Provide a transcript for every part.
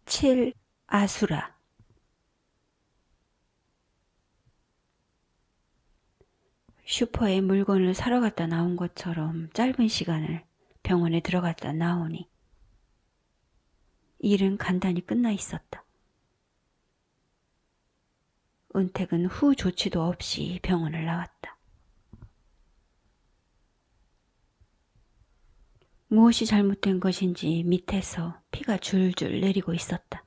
7. 아수라. 슈퍼에 물건을 사러 갔다 나온 것처럼 짧은 시간을 병원에 들어갔다 나오니 일은 간단히 끝나 있었다. 은택은 후 조치도 없이 병원을 나왔다. 무엇이 잘못된 것인지 밑에서 피가 줄줄 내리고 있었다.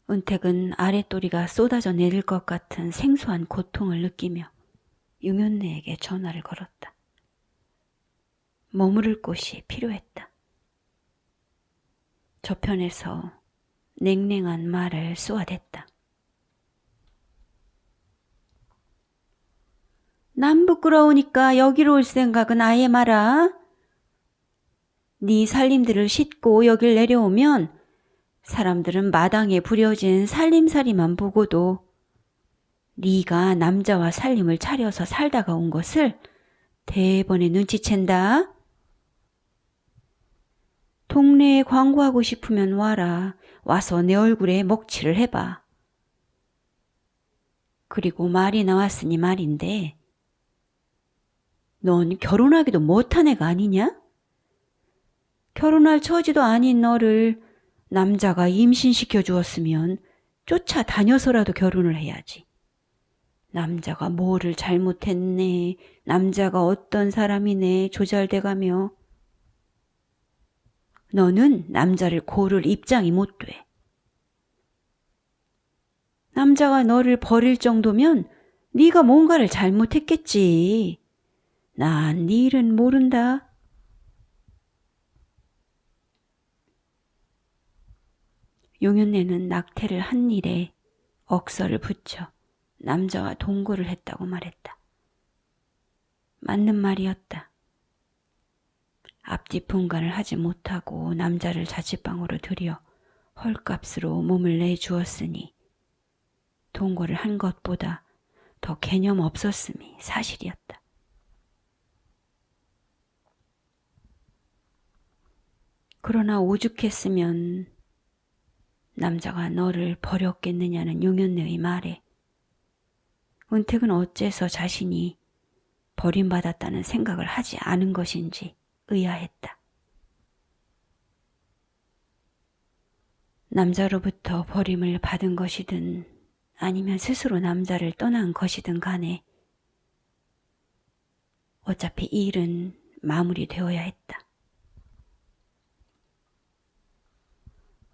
은택은 아랫도리가 쏟아져 내릴 것 같은 생소한 고통을 느끼며 용현내에게 전화를 걸었다. 머무를 곳이 필요했다. 저편에서 냉랭한 말을 쏘아댔다. 남 부끄러우니까 여기로 올 생각은 아예 마라. 네 살림들을 싣고 여길 내려오면 사람들은 마당에 부려진 살림살이만 보고도 네가 남자와 살림을 차려서 살다가 온 것을 대번에 눈치챈다. 동네에 광고하고 싶으면 와라. 와서 내 얼굴에 먹칠을 해봐. 그리고 말이 나왔으니 말인데 넌 결혼하기도 못한 애가 아니냐? 결혼할 처지도 아닌 너를 남자가 임신시켜 주었으면 쫓아다녀서라도 결혼을 해야지. 남자가 뭐를 잘못했네, 남자가 어떤 사람이네 조잘돼가며 너는 남자를 고를 입장이 못 돼. 남자가 너를 버릴 정도면 네가 뭔가를 잘못했겠지. 난 네 일은 모른다. 용현내는 낙태를 한 일에 억서를 붙여 남자와 동거를 했다고 말했다. 맞는 말이었다. 앞뒤 분간을 하지 못하고 남자를 자취방으로 들여 헐값으로 몸을 내주었으니 동거를 한 것보다 더 개념 없었음이 사실이었다. 그러나 오죽했으면 남자가 너를 버렸겠느냐는 용현내의 말에 은택은 어째서 자신이 버림받았다는 생각을 하지 않은 것인지 의아했다. 남자로부터 버림을 받은 것이든 아니면 스스로 남자를 떠난 것이든 간에 어차피 이 일은 마무리되어야 했다.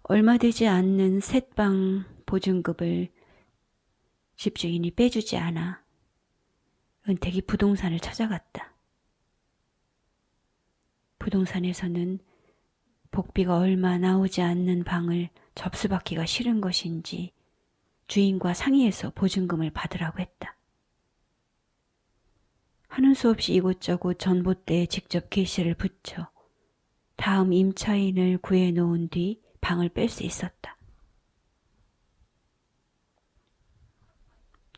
얼마 되지 않는 셋방 보증금을 집주인이 빼주지 않아 은택이 부동산을 찾아갔다. 부동산에서는 복비가 얼마 나오지 않는 방을 접수받기가 싫은 것인지 주인과 상의해서 보증금을 받으라고 했다. 하는 수 없이 이곳저곳 전봇대에 직접 게시를 붙여 다음 임차인을 구해놓은 뒤 방을 뺄 수 있었다.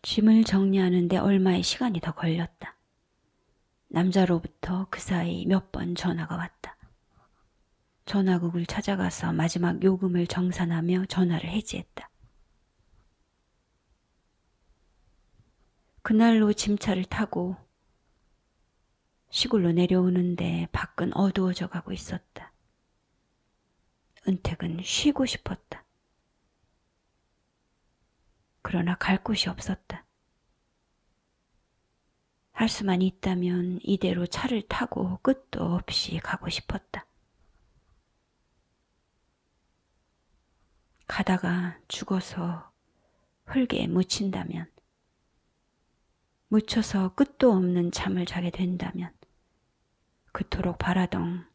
짐을 정리하는 데 얼마의 시간이 더 걸렸다. 남자로부터 그 사이 몇 번 전화가 왔다. 전화국을 찾아가서 마지막 요금을 정산하며 전화를 해지했다. 그날로 짐차를 타고 시골로 내려오는데 밖은 어두워져 가고 있었다. 은택은 쉬고 싶었다. 그러나 갈 곳이 없었다. 할 수만 있다면 이대로 차를 타고 끝도 없이 가고 싶었다. 가다가 죽어서 흙에 묻힌다면, 묻혀서 끝도 없는 잠을 자게 된다면 그토록 바라던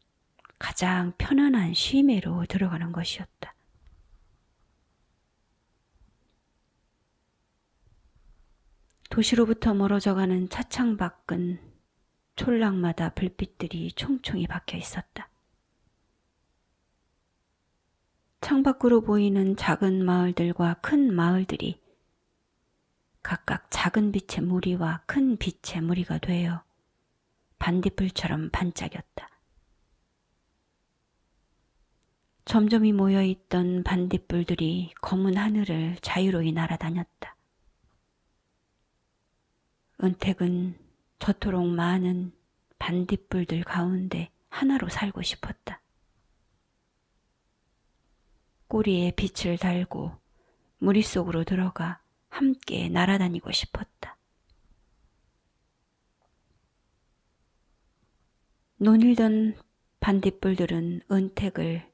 가장 편안한 쉼에로 들어가는 것이었다. 도시로부터 멀어져가는 차창 밖은 촌락마다 불빛들이 총총히 박혀 있었다. 창밖으로 보이는 작은 마을들과 큰 마을들이 각각 작은 빛의 무리와 큰 빛의 무리가 되어 반딧불처럼 반짝였다. 점점이 모여있던 반딧불들이 검은 하늘을 자유로이 날아다녔다. 은택은 저토록 많은 반딧불들 가운데 하나로 살고 싶었다. 꼬리에 빛을 달고 무리 속으로 들어가 함께 날아다니고 싶었다. 논일던 반딧불들은 은택을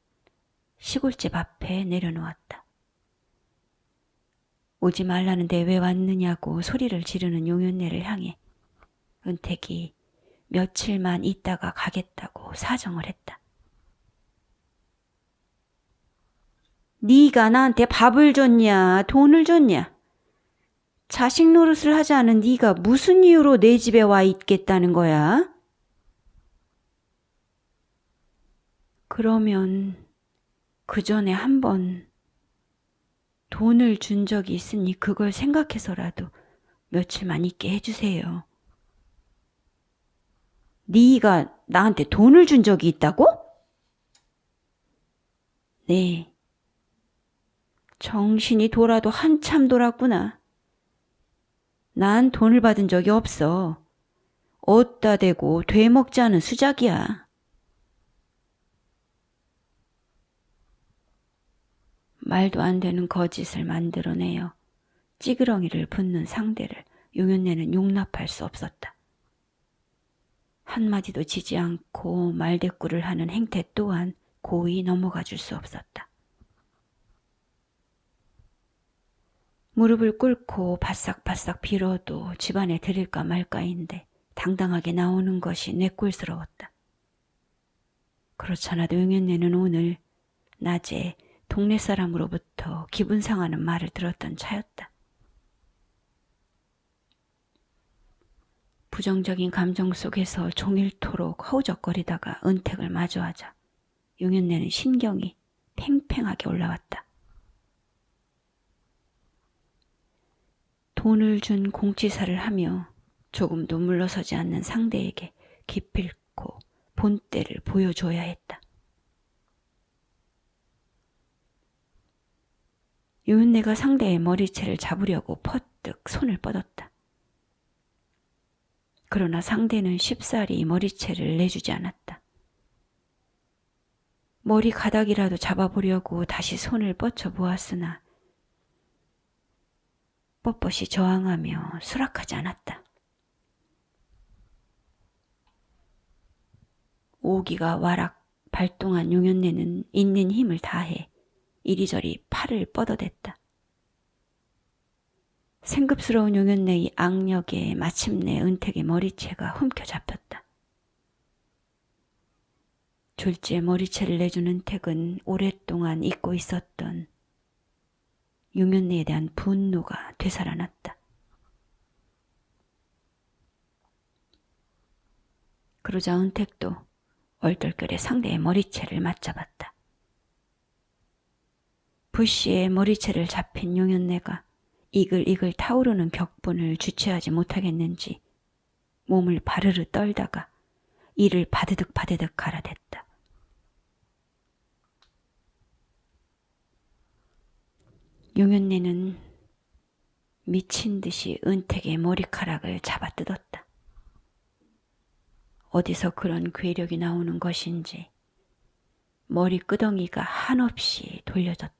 시골집 앞에 내려놓았다. 오지 말라는데 왜 왔느냐고 소리를 지르는 용연네를 향해 은택이 며칠만 있다가 가겠다고 사정을 했다. 네가 나한테 밥을 줬냐, 돈을 줬냐? 자식 노릇을 하지 않은 네가 무슨 이유로 내 집에 와 있겠다는 거야? 그러면 그 전에 한번 돈을 준 적이 있으니 그걸 생각해서라도 며칠만 있게 해주세요. 네가 나한테 돈을 준 적이 있다고? 네. 정신이 돌아도 한참 돌았구나. 난 돈을 받은 적이 없어. 어디다 대고 되먹지 않은 수작이야. 말도 안 되는 거짓을 만들어내어 찌그러기를 붓는 상대를 용연네는 용납할 수 없었다. 한마디도 지지 않고 말대꾸를 하는 행태 또한 고이 넘어가 줄 수 없었다. 무릎을 꿇고 바싹바싹 빌어도 집안에 들일까 말까인데 당당하게 나오는 것이 뇌꼴스러웠다. 그렇잖아도 용연네는 오늘 낮에 동네 사람으로부터 기분 상하는 말을 들었던 차였다. 부정적인 감정 속에서 종일토록 허우적거리다가 은택을 마주하자 용연네는 신경이 팽팽하게 올라왔다. 돈을 준 공치사를 하며 조금도 물러서지 않는 상대에게 기필코 본때를 보여줘야 했다. 용연네가 상대의 머리채를 잡으려고 퍼뜩 손을 뻗었다. 그러나 상대는 쉽사리 머리채를 내주지 않았다. 머리 가닥이라도 잡아보려고 다시 손을 뻗쳐 보았으나 뻣뻣이 저항하며 수락하지 않았다. 오기가 와락 발동한 용연네는 있는 힘을 다해 이리저리 팔을 뻗어댔다. 생급스러운 용연네의 악력에 마침내 은택의 머리채가 훔켜잡혔다. 졸지에 머리채를 내준 은택은 오랫동안 잊고 있었던 용연네에 대한 분노가 되살아났다. 그러자 은택도 얼떨결에 상대의 머리채를 맞잡았다. 부시에 머리채를 잡힌 용연네가 이글이글 타오르는 격분을 주체하지 못하겠는지 몸을 바르르 떨다가 이를 바드득 바드득 갈아댔다. 용연네는 미친 듯이 은택의 머리카락을 잡아뜯었다. 어디서 그런 괴력이 나오는 것인지 머리끄덩이가 한없이 돌려졌다.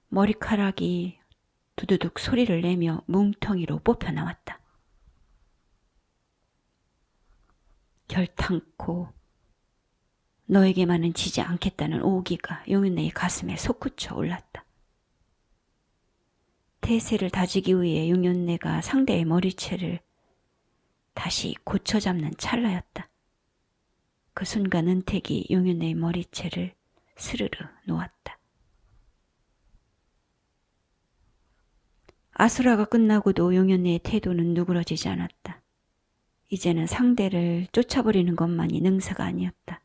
머리카락이 두두둑 소리를 내며 뭉텅이로 뽑혀 나왔다. 결탄코 너에게만은 지지 않겠다는 오기가 용연네의 가슴에 솟구쳐 올랐다. 태세를 다지기 위해 용연네가 상대의 머리채를 다시 고쳐 잡는 찰나였다. 그 순간 은택이 용연네의 머리채를 스르르 놓았다. 아수라가 끝나고도 용연네의 태도는 누그러지지 않았다. 이제는 상대를 쫓아버리는 것만이 능사가 아니었다.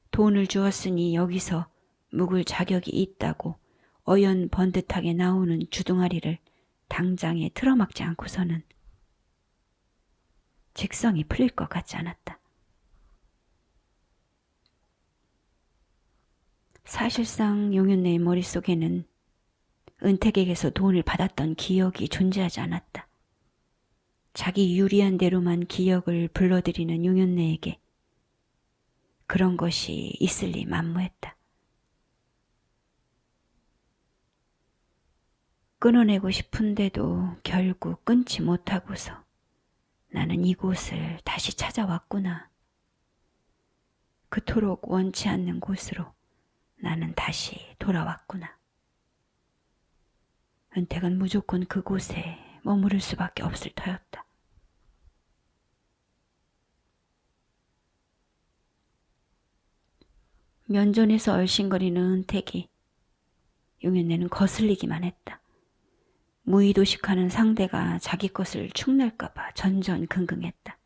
돈을 주었으니 여기서 묵을 자격이 있다고 어연번듯하게 나오는 주둥아리를 당장에 틀어막지 않고서는 직성이 풀릴 것 같지 않았다. 사실상 용윤네의 머릿속에는 은택에게서 돈을 받았던 기억이 존재하지 않았다. 자기 유리한 대로만 기억을 불러들이는 용윤네에게 그런 것이 있을 리 만무했다. 끊어내고 싶은데도 결국 끊지 못하고서 나는 이곳을 다시 찾아왔구나. 그토록 원치 않는 곳으로 나는 다시 돌아왔구나. 은택은 무조건 그곳에 머무를 수밖에 없을 터였다. 면전에서 얼씬거리는 은택이 용윤네는 거슬리기만 했다. 무의도식하는 상대가 자기 것을 축낼까봐 전전긍긍했다.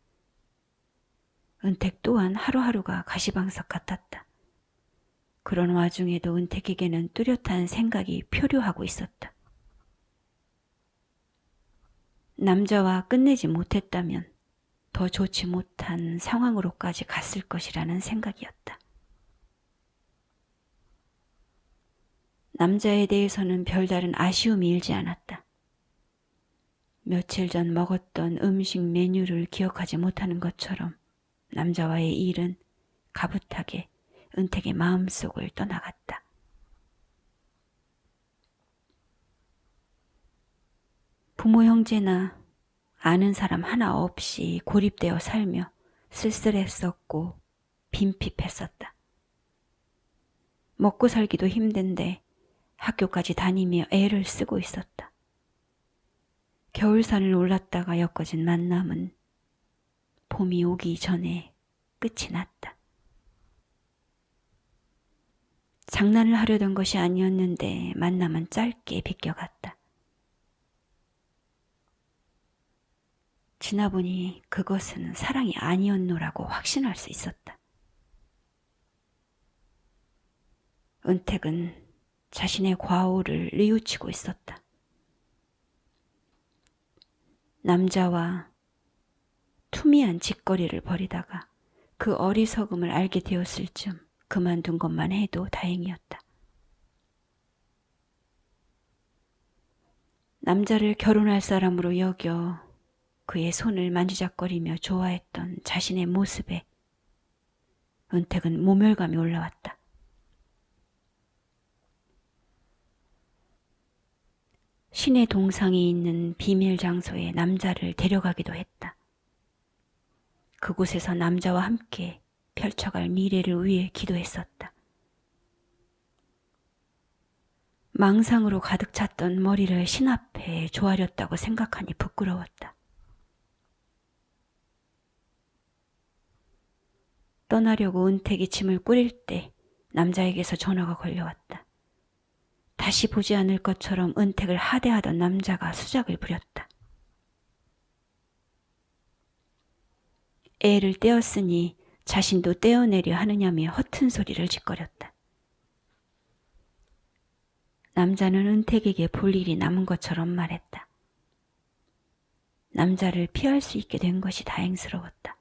은택 또한 하루하루가 가시방석 같았다. 그런 와중에도 은택에게는 뚜렷한 생각이 표류하고 있었다. 남자와 끝내지 못했다면 더 좋지 못한 상황으로까지 갔을 것이라는 생각이었다. 남자에 대해서는 별다른 아쉬움이 일지 않았다. 며칠 전 먹었던 음식 메뉴를 기억하지 못하는 것처럼 남자와의 일은 가붓하게 은택의 마음속을 떠나갔다. 부모 형제나 아는 사람 하나 없이 고립되어 살며 쓸쓸했었고 빈핍했었다. 먹고 살기도 힘든데 학교까지 다니며 애를 쓰고 있었다. 겨울산을 올랐다가 엮어진 만남은 봄이 오기 전에 끝이 났다. 장난을 하려던 것이 아니었는데 만남은 짧게 비껴갔다. 지나보니 그것은 사랑이 아니었노라고 확신할 수 있었다. 은택은 자신의 과오를 뉘우치고 있었다. 남자와 투미한 짓거리를 벌이다가 그 어리석음을 알게 되었을 즈음 그만둔 것만 해도 다행이었다. 남자를 결혼할 사람으로 여겨 그의 손을 만지작거리며 좋아했던 자신의 모습에 은택은 모멸감이 올라왔다. 신의 동상이 있는 비밀 장소에 남자를 데려가기도 했다. 그곳에서 남자와 함께 펼쳐갈 미래를 위해 기도했었다. 망상으로 가득 찼던 머리를 신 앞에 조아렸다고 생각하니 부끄러웠다. 떠나려고 은택이 짐을 꾸릴 때 남자에게서 전화가 걸려왔다. 다시 보지 않을 것처럼 은택을 하대하던 남자가 수작을 부렸다. 애를 떼었으니 자신도 떼어내려 하느냐며 허튼 소리를 짓거렸다. 남자는 은택에게 볼 일이 남은 것처럼 말했다. 남자를 피할 수 있게 된 것이 다행스러웠다.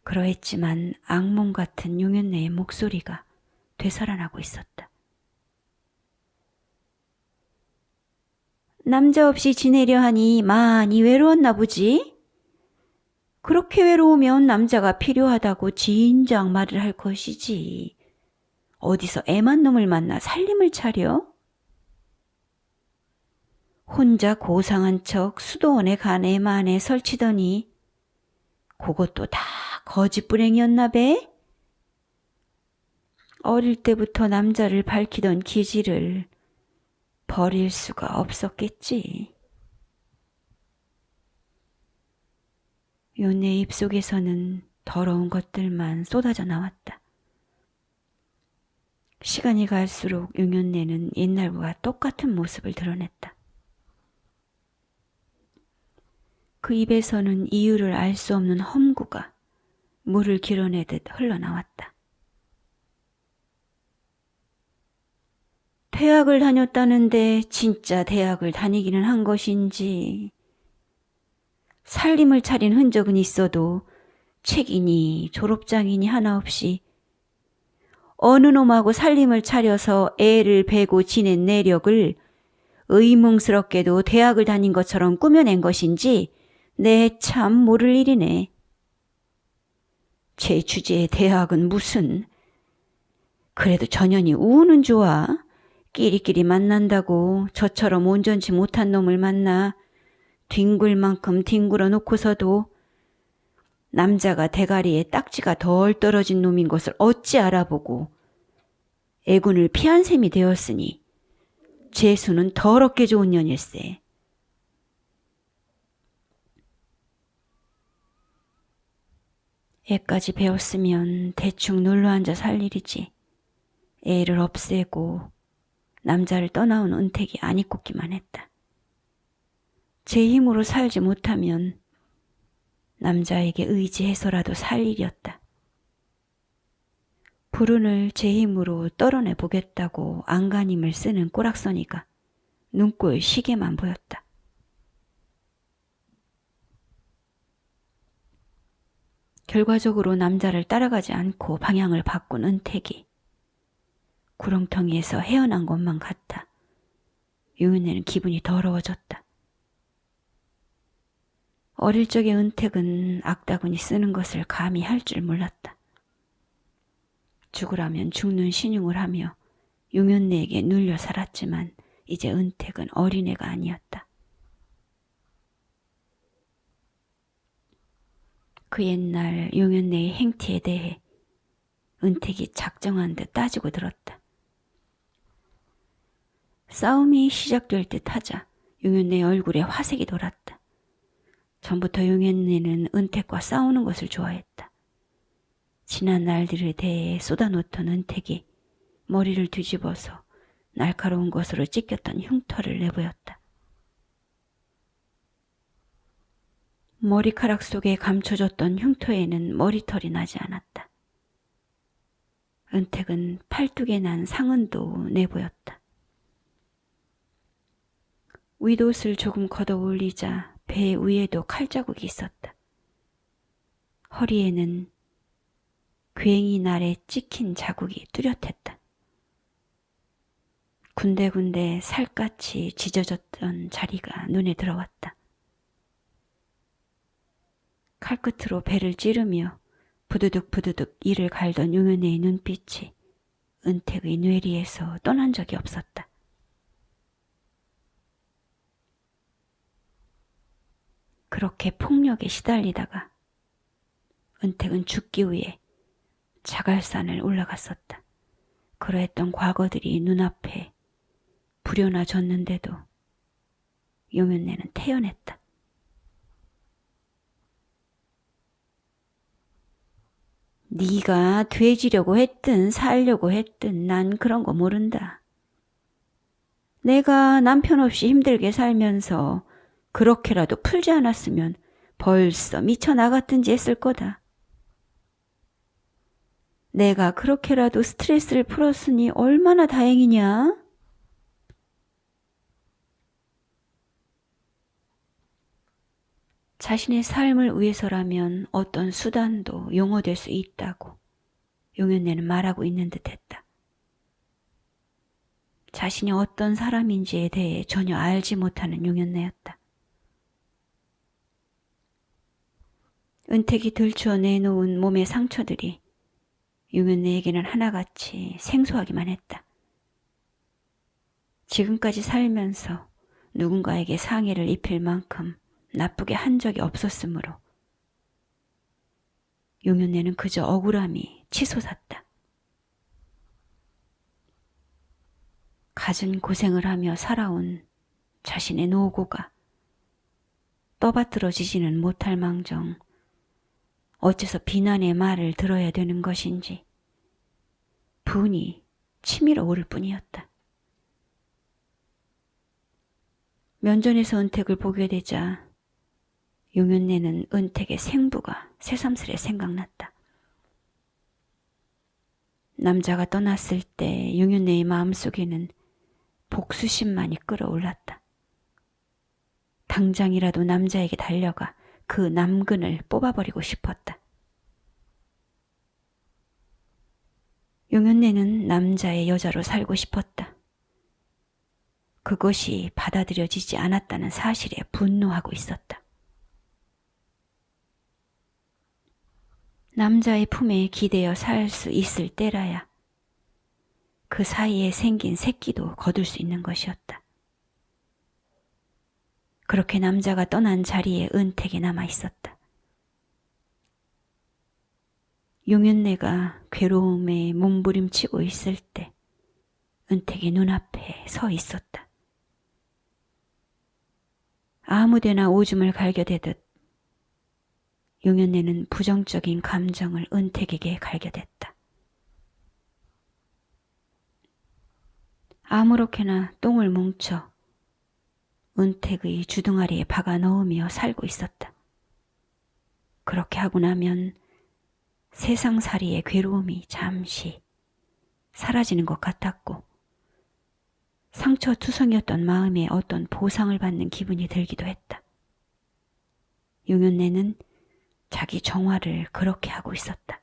그러했지만 악몽 같은 용윤네의 목소리가 되살아나고 있었다. 남자 없이 지내려 하니 많이 외로웠나 보지? 그렇게 외로우면 남자가 필요하다고 진작 말을 할 것이지. 어디서 애만 놈을 만나 살림을 차려? 혼자 고상한 척 수도원에 가네 마네 설치더니 그것도 다 거짓불행이었나 배? 어릴 때부터 남자를 밝히던 기질을 버릴 수가 없었겠지. 윤의 입속에서는 더러운 것들만 쏟아져 나왔다. 시간이 갈수록 용윤네는 옛날과 똑같은 모습을 드러냈다. 그 입에서는 이유를 알 수 없는 험구가 물을 길어내듯 흘러나왔다. 대학을 다녔다는데 진짜 대학을 다니기는 한 것인지, 살림을 차린 흔적은 있어도 책이니 졸업장이니 하나 없이 어느 놈하고 살림을 차려서 애를 베고 지낸 내력을 의문스럽게도 대학을 다닌 것처럼 꾸며낸 것인지 내 참 모를 일이네. 제 주제의 대학은 무슨. 그래도 전현이 우는 좋아. 끼리끼리 만난다고 저처럼 온전치 못한 놈을 만나 뒹굴 만큼 뒹굴어 놓고서도 남자가 대가리에 딱지가 덜 떨어진 놈인 것을 어찌 알아보고 애군을 피한 셈이 되었으니 재수는 더럽게 좋은 년일세. 애까지 배웠으면 대충 눌러앉아 살 일이지. 애를 없애고 남자를 떠나온 은택이 안 입고기만 했다. 제 힘으로 살지 못하면 남자에게 의지해서라도 살 일이었다. 불운을 제 힘으로 떨어내 보겠다고 안간힘을 쓰는 꼬락서니가 눈꼴 시계만 보였다. 결과적으로 남자를 따라가지 않고 방향을 바꾼 은택이 구렁텅이에서 헤어난 것만 같아 용윤네는 기분이 더러워졌다. 어릴 적의 은택은 악다구니 쓰는 것을 감히 할 줄 몰랐다. 죽으라면 죽는 신용을 하며 용윤네에게 눌려 살았지만 이제 은택은 어린애가 아니었다. 그 옛날 용윤네의 행태에 대해 은택이 작정한 듯 따지고 들었다. 싸움이 시작될 듯 하자 용윤네의 얼굴에 화색이 돌았다. 전부터 용윤네는 은택과 싸우는 것을 좋아했다. 지난 날들에 대해 쏟아놓던 은택이 머리를 뒤집어서 날카로운 것으로 찢겼던 흉터를 내보였다. 머리카락 속에 감춰졌던 흉터에는 머리털이 나지 않았다. 은택은 팔뚝에 난 상흔도 내보였다. 윗옷을 조금 걷어 올리자 배 위에도 칼자국이 있었다. 허리에는 괭이 날에 찍힌 자국이 뚜렷했다. 군데군데 살갗이 찢어졌던 자리가 눈에 들어왔다. 칼끝으로 배를 찌르며 부두둑 부두둑 이를 갈던 용윤네의 눈빛이 은택의 뇌리에서 떠난 적이 없었다. 그렇게 폭력에 시달리다가 은택은 죽기 위해 자갈산을 올라갔었다. 그러했던 과거들이 눈앞에 불여나졌는데도 용윤네는 태연했다. 네가 돼지려고 했든 살려고 했든 난 그런 거 모른다. 내가 남편 없이 힘들게 살면서 그렇게라도 풀지 않았으면 벌써 미쳐나갔든지 했을 거다. 내가 그렇게라도 스트레스를 풀었으니 얼마나 다행이냐? 자신의 삶을 위해서라면 어떤 수단도 용어될 수 있다고 용윤네는 말하고 있는 듯했다. 자신이 어떤 사람인지에 대해 전혀 알지 못하는 용윤네였다. 은택이 들추어 내놓은 몸의 상처들이 용윤네에게는 하나같이 생소하기만 했다. 지금까지 살면서 누군가에게 상해를 입힐 만큼 나쁘게 한 적이 없었으므로 용윤네는 그저 억울함이 치솟았다. 갖은 고생을 하며 살아온 자신의 노고가 떠받들어지지는 못할 망정 어째서 비난의 말을 들어야 되는 것인지 분이 치밀어 오를 뿐이었다. 면전에서 은택을 보게 되자 용윤네는 은택의 생부가 새삼스레 생각났다. 남자가 떠났을 때 용윤네의 마음속에는 복수심만이 끓어올랐다. 당장이라도 남자에게 달려가 그 남근을 뽑아버리고 싶었다. 용윤네는 남자의 여자로 살고 싶었다. 그것이 받아들여지지 않았다는 사실에 분노하고 있었다. 남자의 품에 기대어 살 수 있을 때라야 그 사이에 생긴 새끼도 거둘 수 있는 것이었다. 그렇게 남자가 떠난 자리에 은택이 남아 있었다. 용윤네가 괴로움에 몸부림치고 있을 때 은택이 눈앞에 서 있었다. 아무데나 오줌을 갈겨대듯 용윤네는 부정적인 감정을 은택에게 갈겨댔다. 아무렇게나 똥을 뭉쳐 은택의 주둥아리에 박아 넣으며 살고 있었다. 그렇게 하고 나면 세상살이의 괴로움이 잠시 사라지는 것 같았고 상처투성이었던 마음에 어떤 보상을 받는 기분이 들기도 했다. 용윤네는 자기 정화를 그렇게 하고 있었다.